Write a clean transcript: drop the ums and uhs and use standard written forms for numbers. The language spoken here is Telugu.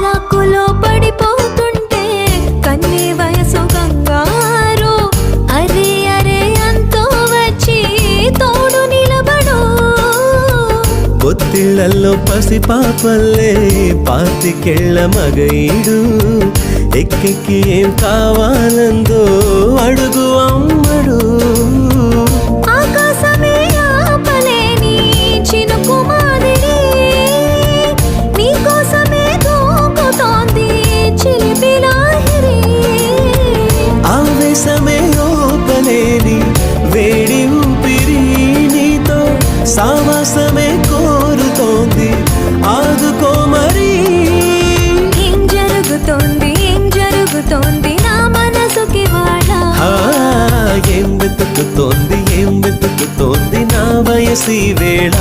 పరాకులో పడిపోతుంటే కన్నే వయసు కంగారు. అరే అరే అంతో వచ్చి తోడు నిలబడు. పొత్తిళ్లలో పసిపాపల్లే పాతికెళ్ళ మగయిడు. ఎక్కెక్కి ఏం కావాలందో అడుగు అమ్మడు. ఆకాశమే ఆపలేని చినుకు మాదిరి నీకోసమే దూకుతోంది చిలిపి లాహిరి. ఆవేశమే ఓపలేని వేడి ఊపిరి నీతో సావాసమే కోరుతోంది ఆదుకో మరి. ఏం జరుగుతోంది నా మనసుకి వాడ. ఏం వెతుకుతోంది నా వయసి వేళ.